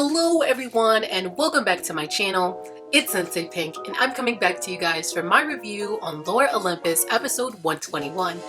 Hello everyone and welcome back to my channel. It's Sensei Pink and I'm coming back to you guys for my review on Lower Olympus episode 121.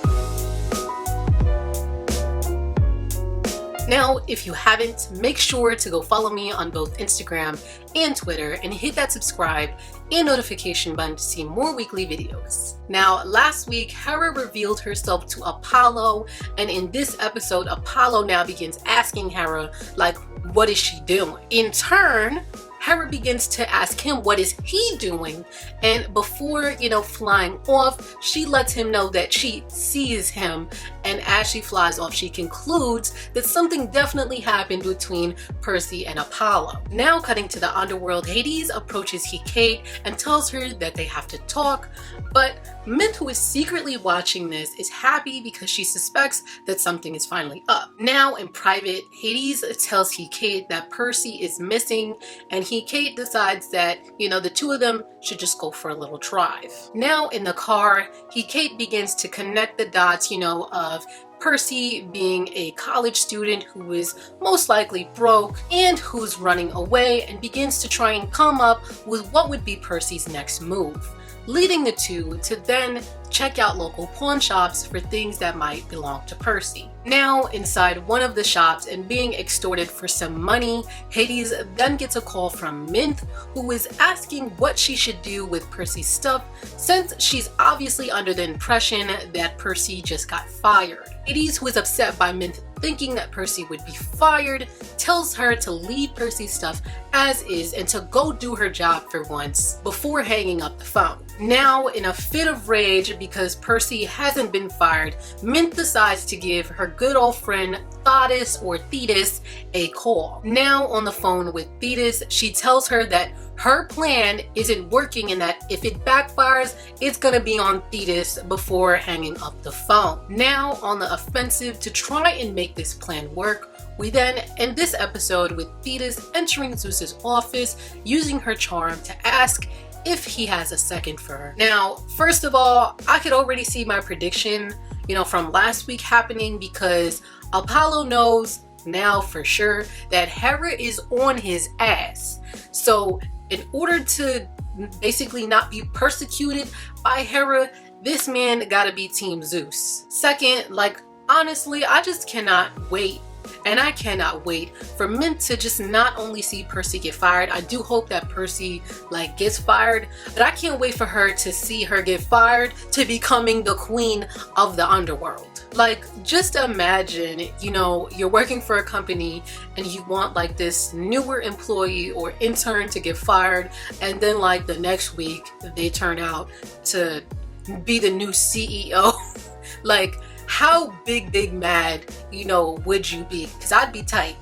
Now, if you haven't, make sure to go follow me on both Instagram and Twitter and hit that subscribe and notification button to see more weekly videos. Now, last week, Hera revealed herself to Apollo, and in this episode, Apollo now begins asking Hera, like, what is she doing? In turn, Hera begins to ask him what is he doing, and before, flying off, she lets him know that she sees him, and as she flies off, she concludes that something definitely happened between Percy and Apollo. Now cutting to the underworld, Hades approaches Hecate and tells her that they have to talk, but Mint, who is secretly watching this, is happy because she suspects that something is finally up. Now in private, Hades tells Hecate that Percy is missing, and Hecate decides that, the two of them should just go for a little drive. Now in the car, Hecate begins to connect the dots, of Percy being a college student who is most likely broke and who's running away, and begins to try and come up with what would be Percy's next move, leading the two to then check out local pawn shops for things that might belong to Percy. Now inside one of the shops and being extorted for some money, Hades then gets a call from Mint, who is asking what she should do with Percy's stuff since she's obviously under the impression that Percy just got fired. Hades, who is upset by Mint thinking that Percy would be fired, tells her to leave Percy's stuff as is and to go do her job for once before hanging up the phone. Now, in a fit of rage because Percy hasn't been fired, Mint decides to give her good old friend Thetis a call. Now on the phone with Thetis, she tells her that her plan isn't working and that if it backfires, it's gonna be on Thetis before hanging up the phone. Now on the offensive to try and make this plan work, we then end this episode with Thetis entering Zeus's office using her charm to ask if he has a second for her. Now, first of all, I could already see my prediction, from last week happening because Apollo knows now for sure that Hera is on his ass. So in order to basically not be persecuted by Hera, this man gotta be Team Zeus. Second, honestly, I just cannot wait. And I cannot wait for Mint to just not only see Percy get fired. I do hope that Percy gets fired, but I can't wait for her to see her get fired to becoming the queen of the underworld. Just imagine, you're working for a company and you want like newer employee or intern to get fired, and then the next week they turn out to be the new CEO. How big mad, would you be? Because I'd be tight.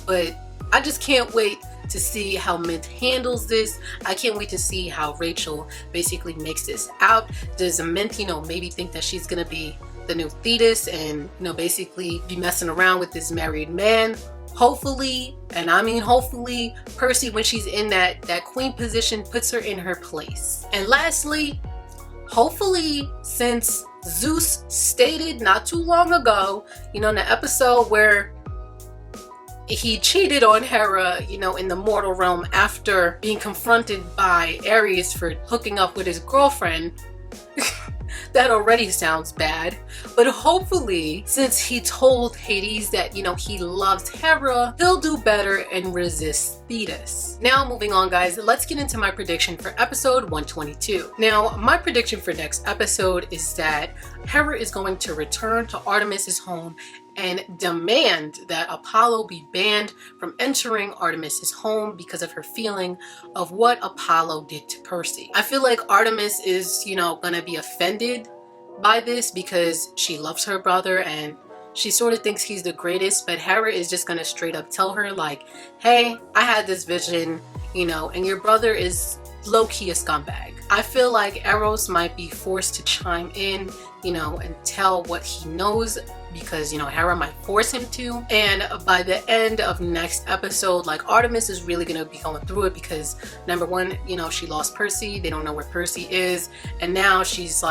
But I just can't wait to see how Mint handles this. I can't wait to see how Rachel basically makes this out. Does Mint, maybe think that she's gonna be the new Thetis and, basically be messing around with this married man? Hopefully, and I mean hopefully, Percy, when she's in that queen position, puts her in her place. And lastly, hopefully, since Zeus stated not too long ago, in the episode where he cheated on Hera, in the mortal realm after being confronted by Ares for hooking up with his girlfriend. That already sounds bad. But hopefully, since he told Hades that, he loves Hera, he'll do better and resist Thetis. Now, moving on, guys, let's get into my prediction for episode 122. Now, my prediction for next episode is that Hera is going to return to Artemis's home and demand that Apollo be banned from entering Artemis's home because of her feeling of what Apollo did to Percy. I feel like Artemis is, gonna be offended by this because she loves her brother and she sort of thinks he's the greatest, but Hera is just gonna straight up tell her hey, I had this vision, and your brother is low-key a scumbag. I feel like Eros might be forced to chime in, and tell what he knows because, Hera might force him to. And by the end of next episode, Artemis is really gonna be going through it because number one, she lost Percy. They don't know where Percy is. And now she's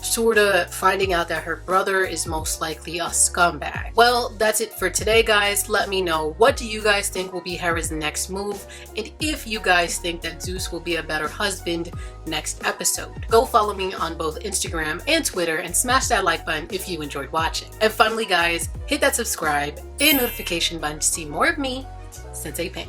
sorta finding out that her brother is most likely a scumbag. Well, that's it for today, guys. Let me know, what do you guys think will be Hera's next move, and if you guys think that Zeus will be a better husband next episode. Go follow me on both Instagram and Twitter and smash that like button if you enjoyed watching. And finally, guys, hit that subscribe and notification button to see more of me, Sensei Pink.